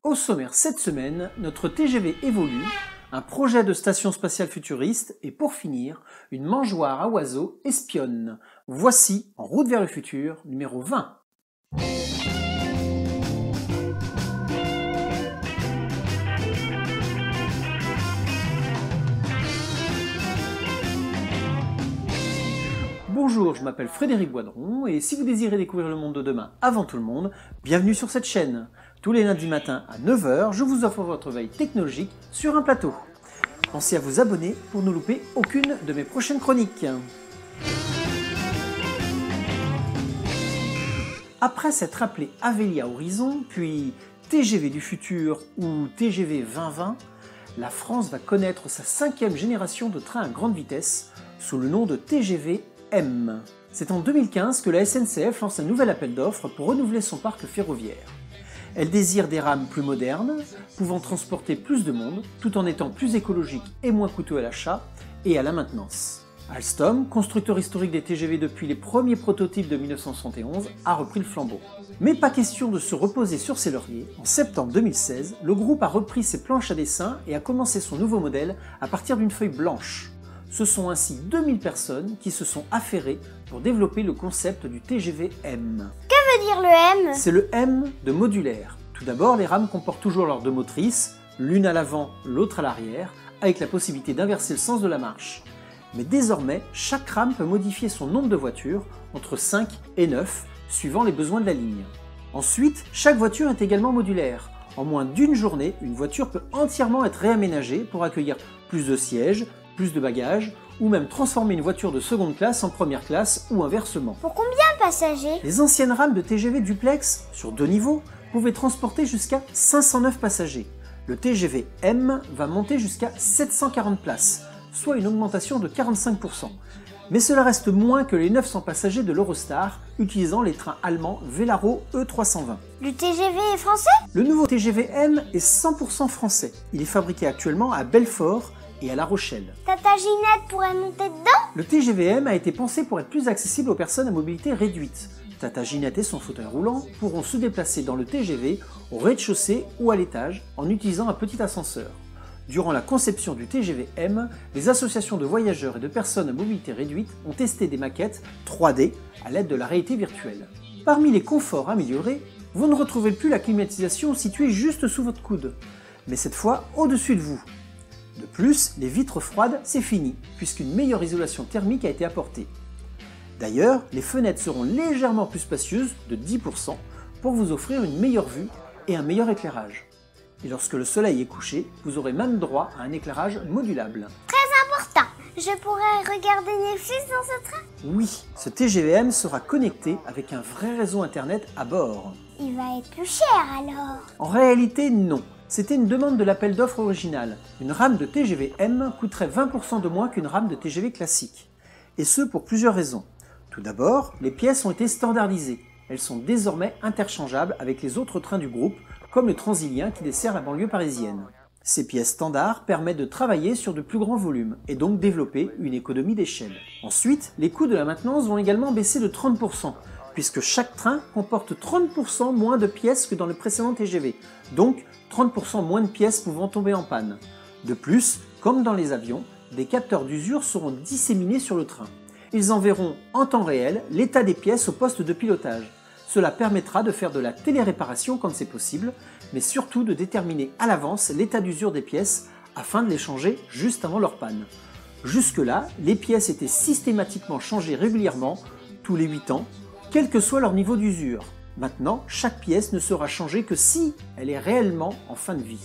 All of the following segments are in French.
Au sommaire cette semaine, notre TGV évolue, un projet de station spatiale futuriste et pour finir, une mangeoire à oiseaux espionne. Voici En route vers le futur, numéro 20. Bonjour, je m'appelle Frédéric Boidron et si vous désirez découvrir le monde de demain avant tout le monde, bienvenue sur cette chaîne. Tous les lundis matin à 9 h, je vous offre votre veille technologique sur un plateau. Pensez à vous abonner pour ne louper aucune de mes prochaines chroniques. Après s'être appelé Avelia Horizon, puis TGV du futur ou TGV 2020, la France va connaître sa 5e génération de trains à grande vitesse sous le nom de TGV M. C'est en 2015 que la SNCF lance un nouvel appel d'offres pour renouveler son parc ferroviaire. Elle désire des rames plus modernes, pouvant transporter plus de monde, tout en étant plus écologiques et moins coûteux à l'achat et à la maintenance. Alstom, constructeur historique des TGV depuis les premiers prototypes de 1971, a repris le flambeau. Mais pas question de se reposer sur ses lauriers. En septembre 2016, le groupe a repris ses planches à dessin et a commencé son nouveau modèle à partir d'une feuille blanche. Ce sont ainsi 2000 personnes qui se sont affairées pour développer le concept du TGV M. Que veut dire le M? C'est le M de modulaire. Tout d'abord, les rames comportent toujours leurs deux motrices, l'une à l'avant, l'autre à l'arrière, avec la possibilité d'inverser le sens de la marche. Mais désormais, chaque rame peut modifier son nombre de voitures, entre 5 et 9, suivant les besoins de la ligne. Ensuite, chaque voiture est également modulaire. En moins d'une journée, une voiture peut entièrement être réaménagée pour accueillir plus de sièges, plus de bagages, ou même transformer une voiture de seconde classe en première classe ou inversement. Pour combien de passagers? Les anciennes rames de TGV duplex, sur 2 niveaux, pouvaient transporter jusqu'à 509 passagers. Le TGV M va monter jusqu'à 740 places, soit une augmentation de 45%. Mais cela reste moins que les 900 passagers de l'Eurostar, utilisant les trains allemands Velaro E320. Le TGV est français? Le nouveau TGV M est 100% français. Il est fabriqué actuellement à Belfort et à La Rochelle. Tata Ginette pourrait monter dedans? Le TGV-M a été pensé pour être plus accessible aux personnes à mobilité réduite. Tata Ginette et son fauteuil roulant pourront se déplacer dans le TGV au rez-de-chaussée ou à l'étage en utilisant un petit ascenseur. Durant la conception du TGV-M, les associations de voyageurs et de personnes à mobilité réduite ont testé des maquettes 3D à l'aide de la réalité virtuelle. Parmi les conforts améliorés, vous ne retrouvez plus la climatisation située juste sous votre coude, mais cette fois au-dessus de vous. De plus, les vitres froides, c'est fini, puisqu'une meilleure isolation thermique a été apportée. D'ailleurs, les fenêtres seront légèrement plus spacieuses, de 10%, pour vous offrir une meilleure vue et un meilleur éclairage. Et lorsque le soleil est couché, vous aurez même droit à un éclairage modulable. Très important! Je pourrais regarder Netflix dans ce train? Oui, ce TGV-M sera connecté avec un vrai réseau internet à bord. Il va être plus cher alors? En réalité, non. C'était une demande de l'appel d'offres original. Une rame de TGV M coûterait 20% de moins qu'une rame de TGV classique. Et ce pour plusieurs raisons. Tout d'abord, les pièces ont été standardisées. Elles sont désormais interchangeables avec les autres trains du groupe, comme le Transilien qui dessert la banlieue parisienne. Ces pièces standards permettent de travailler sur de plus grands volumes et donc développer une économie d'échelle. Ensuite, les coûts de la maintenance vont également baisser de 30%, puisque chaque train comporte 30% moins de pièces que dans le précédent TGV, donc 30% moins de pièces pouvant tomber en panne. De plus, comme dans les avions, des capteurs d'usure seront disséminés sur le train. Ils enverront en temps réel l'état des pièces au poste de pilotage. Cela permettra de faire de la téléréparation quand c'est possible, mais surtout de déterminer à l'avance l'état d'usure des pièces afin de les changer juste avant leur panne. Jusque-là, les pièces étaient systématiquement changées régulièrement, tous les 8 ans, quel que soit leur niveau d'usure. Maintenant, chaque pièce ne sera changée que si elle est réellement en fin de vie.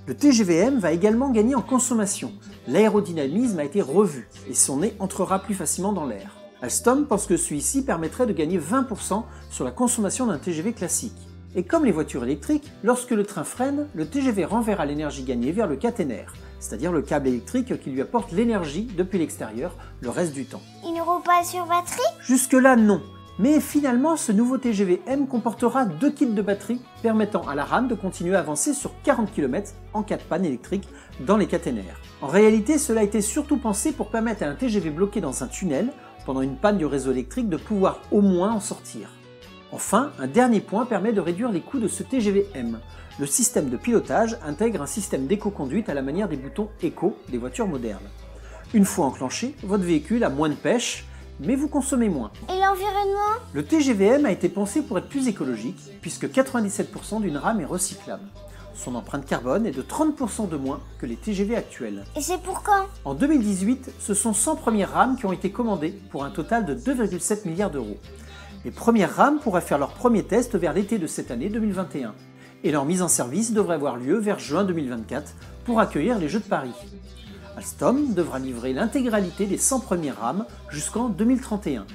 Le TGV-M va également gagner en consommation. L'aérodynamisme a été revu et son nez entrera plus facilement dans l'air. Alstom pense que celui-ci permettrait de gagner 20% sur la consommation d'un TGV classique. Et comme les voitures électriques, lorsque le train freine, le TGV renverra l'énergie gagnée vers le caténaire, c'est-à-dire le câble électrique qui lui apporte l'énergie depuis l'extérieur le reste du temps. Il ne roule pas sur batterie? Jusque-là, non. Mais finalement, ce nouveau TGV M comportera 2 kits de batterie permettant à la rame de continuer à avancer sur 40 km en cas de panne électrique dans les caténaires. En réalité, cela a été surtout pensé pour permettre à un TGV bloqué dans un tunnel pendant une panne du réseau électrique de pouvoir au moins en sortir. Enfin, un dernier point permet de réduire les coûts de ce TGV M. Le système de pilotage intègre un système d'éco-conduite à la manière des boutons éco des voitures modernes. Une fois enclenché, votre véhicule a moins de pêche, mais vous consommez moins. Et l'environnement? Le TGV-M a été pensé pour être plus écologique, puisque 97% d'une rame est recyclable. Son empreinte carbone est de 30% de moins que les TGV actuels. Et c'est pour quand? En 2018, ce sont 100 premières rames qui ont été commandées pour un total de 2,7 milliards d'euros. Les premières rames pourraient faire leur premier test vers l'été de cette année 2021. Et leur mise en service devrait avoir lieu vers juin 2024 pour accueillir les Jeux de Paris. Alstom devra livrer l'intégralité des 100 premières rames jusqu'en 2031.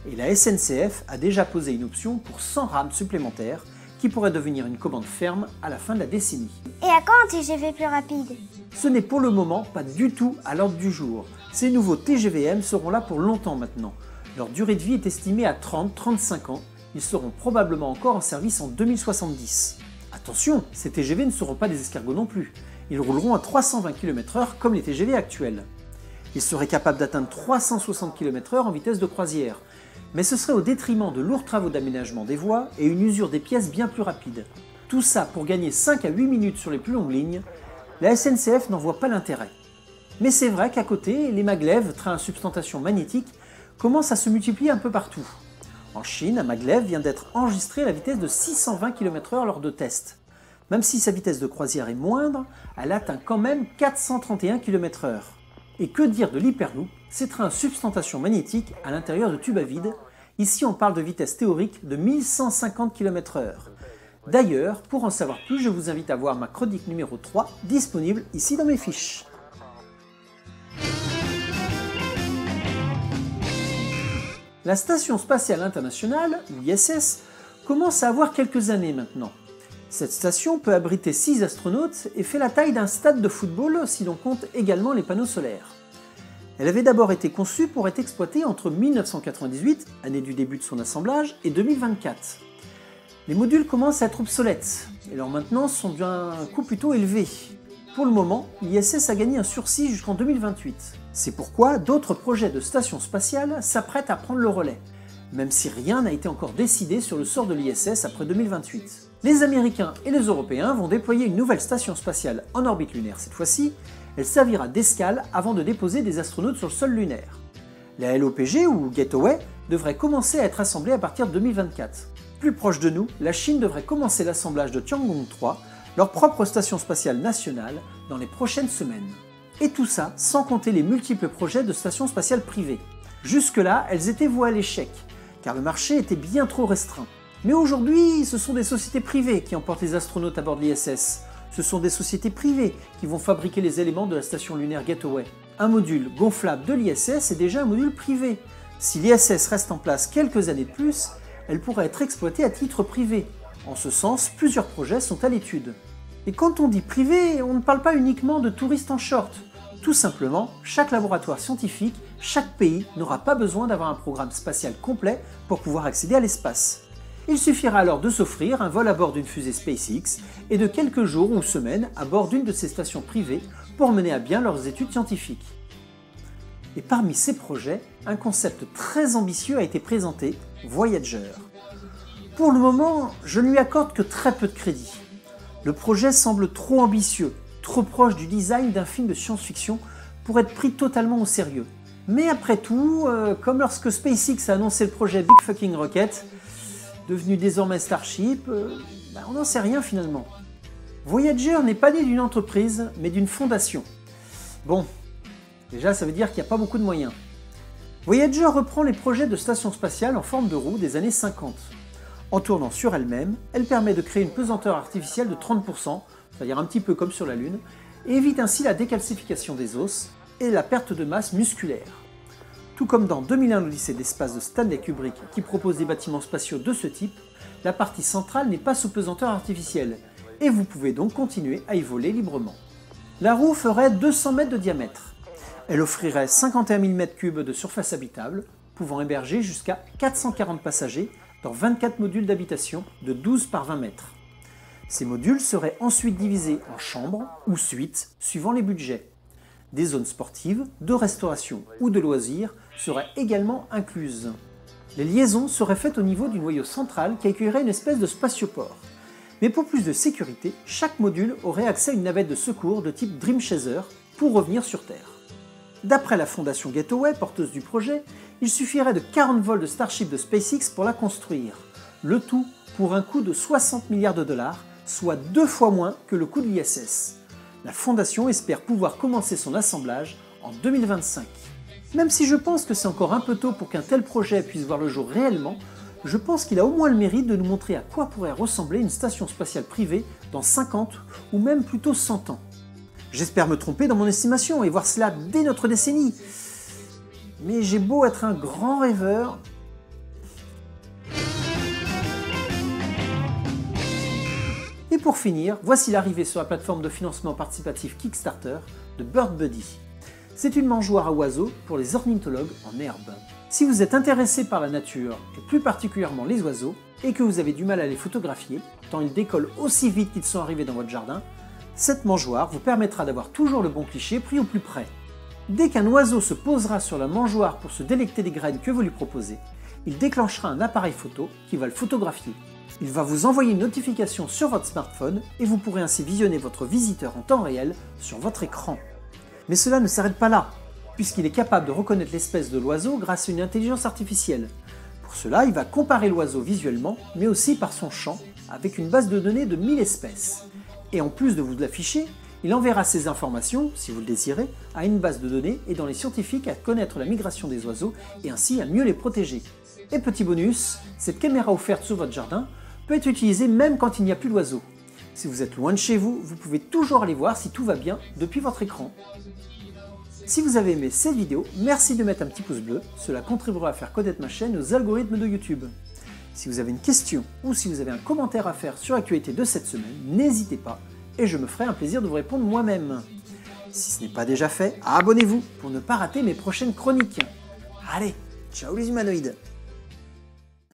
Et la SNCF a déjà posé une option pour 100 rames supplémentaires qui pourrait devenir une commande ferme à la fin de la décennie. Et à quand un TGV plus rapide? Ce n'est pour le moment pas du tout à l'ordre du jour. Ces nouveaux TGV-M seront là pour longtemps maintenant. Leur durée de vie est estimée à 30-35 ans. Ils seront probablement encore en service en 2070. Attention, ces TGV ne seront pas des escargots non plus. Ils rouleront à 320 km/h comme les TGV actuels. Ils seraient capables d'atteindre 360 km/h en vitesse de croisière. Mais ce serait au détriment de lourds travaux d'aménagement des voies et une usure des pièces bien plus rapide. Tout ça pour gagner 5 à 8 minutes sur les plus longues lignes. La SNCF n'en voit pas l'intérêt. Mais c'est vrai qu'à côté, les maglev, trains à substantation magnétique, commencent à se multiplier un peu partout. En Chine, un maglev vient d'être enregistré à la vitesse de 620 km/h lors de tests. Même si sa vitesse de croisière est moindre, elle atteint quand même 431 km/h. Et que dire de l'Hyperloop, ces trains à substantation magnétique à l'intérieur de tubes à vide. Ici on parle de vitesse théorique de 1150 km/h. D'ailleurs, pour en savoir plus, je vous invite à voir ma chronique numéro 3, disponible ici dans mes fiches. La Station Spatiale Internationale, l'ISS, commence à avoir quelques années maintenant. Cette station peut abriter 6 astronautes et fait la taille d'un stade de football si l'on compte également les panneaux solaires. Elle avait d'abord été conçue pour être exploitée entre 1998, année du début de son assemblage, et 2024. Les modules commencent à être obsolètes, et leurs maintenances sont d'un coût plutôt élevé. Pour le moment, l'ISS a gagné un sursis jusqu'en 2028. C'est pourquoi d'autres projets de stations spatiales s'apprêtent à prendre le relais, même si rien n'a été encore décidé sur le sort de l'ISS après 2028. Les Américains et les Européens vont déployer une nouvelle station spatiale en orbite lunaire cette fois-ci. Elle servira d'escale avant de déposer des astronautes sur le sol lunaire. La LOPG ou Gateway devrait commencer à être assemblée à partir de 2024. Plus proche de nous, la Chine devrait commencer l'assemblage de Tiangong 3, leur propre station spatiale nationale, dans les prochaines semaines. Et tout ça sans compter les multiples projets de stations spatiales privées. Jusque-là, elles étaient vouées à l'échec, car le marché était bien trop restreint. Mais aujourd'hui, ce sont des sociétés privées qui emportent les astronautes à bord de l'ISS. Ce sont des sociétés privées qui vont fabriquer les éléments de la station lunaire Gateway. Un module gonflable de l'ISS est déjà un module privé. Si l'ISS reste en place quelques années de plus, elle pourrait être exploitée à titre privé. En ce sens, plusieurs projets sont à l'étude. Et quand on dit privé, on ne parle pas uniquement de touristes en short. Tout simplement, chaque laboratoire scientifique, chaque pays n'aura pas besoin d'avoir un programme spatial complet pour pouvoir accéder à l'espace. Il suffira alors de s'offrir un vol à bord d'une fusée SpaceX et de quelques jours ou semaines à bord d'une de ces stations privées pour mener à bien leurs études scientifiques. Et parmi ces projets, un concept très ambitieux a été présenté, Voyager. Pour le moment, je ne lui accorde que très peu de crédit. Le projet semble trop ambitieux, trop proche du design d'un film de science-fiction pour être pris totalement au sérieux. Mais après tout, comme lorsque SpaceX a annoncé le projet Big Fucking Rocket, devenu désormais Starship, on n'en sait rien finalement. Voyager n'est pas né d'une entreprise, mais d'une fondation. Bon, déjà ça veut dire qu'il n'y a pas beaucoup de moyens. Voyager reprend les projets de station spatiale en forme de roue des années 50. En tournant sur elle-même, elle permet de créer une pesanteur artificielle de 30%, c'est-à-dire un petit peu comme sur la Lune, et évite ainsi la décalcification des os et la perte de masse musculaire. Tout comme dans 2001 l'Odyssée de l'espace de Stanley Kubrick qui propose des bâtiments spatiaux de ce type, la partie centrale n'est pas sous pesanteur artificielle, et vous pouvez donc continuer à y voler librement. La roue ferait 200 mètres de diamètre. Elle offrirait 51 000 m3 de surface habitable, pouvant héberger jusqu'à 440 passagers dans 24 modules d'habitation de 12 par 20 mètres. Ces modules seraient ensuite divisés en chambres ou suites suivant les budgets. Des zones sportives, de restauration ou de loisirs seraient également incluses. Les liaisons seraient faites au niveau du noyau central qui accueillerait une espèce de spatioport. Mais pour plus de sécurité, chaque module aurait accès à une navette de secours de type Dream Chaser pour revenir sur Terre. D'après la fondation Gateway, porteuse du projet, il suffirait de 40 vols de Starship de SpaceX pour la construire. Le tout pour un coût de 60 milliards de dollars, soit 2 fois moins que le coût de l'ISS. La fondation espère pouvoir commencer son assemblage en 2025. Même si je pense que c'est encore un peu tôt pour qu'un tel projet puisse voir le jour réellement, je pense qu'il a au moins le mérite de nous montrer à quoi pourrait ressembler une station spatiale privée dans 50 ou même plutôt 100 ans. J'espère me tromper dans mon estimation et voir cela dès notre décennie. Mais j'ai beau être un grand rêveur... Et pour finir, voici l'arrivée sur la plateforme de financement participatif Kickstarter de Bird Buddy. C'est une mangeoire à oiseaux pour les ornithologues en herbe. Si vous êtes intéressé par la nature, et plus particulièrement les oiseaux, et que vous avez du mal à les photographier, tant ils décollent aussi vite qu'ils sont arrivés dans votre jardin, cette mangeoire vous permettra d'avoir toujours le bon cliché pris au plus près. Dès qu'un oiseau se posera sur la mangeoire pour se délecter des graines que vous lui proposez, il déclenchera un appareil photo qui va le photographier. Il va vous envoyer une notification sur votre smartphone et vous pourrez ainsi visionner votre visiteur en temps réel sur votre écran. Mais cela ne s'arrête pas là, puisqu'il est capable de reconnaître l'espèce de l'oiseau grâce à une intelligence artificielle. Pour cela, il va comparer l'oiseau visuellement, mais aussi par son chant, avec une base de données de 1000 espèces. Et en plus de vous l'afficher, il enverra ces informations, si vous le désirez, à une base de données aidant les scientifiques à connaître la migration des oiseaux et ainsi à mieux les protéger. Et petit bonus, cette caméra offerte sur votre jardin peut être utilisée même quand il n'y a plus d'oiseaux. Si vous êtes loin de chez vous, vous pouvez toujours aller voir si tout va bien depuis votre écran. Si vous avez aimé cette vidéo, merci de mettre un petit pouce bleu, cela contribuera à faire connaître ma chaîne aux algorithmes de YouTube. Si vous avez une question ou si vous avez un commentaire à faire sur l'actualité de cette semaine, n'hésitez pas et je me ferai un plaisir de vous répondre moi-même. Si ce n'est pas déjà fait, abonnez-vous pour ne pas rater mes prochaines chroniques. Allez, ciao les humanoïdes!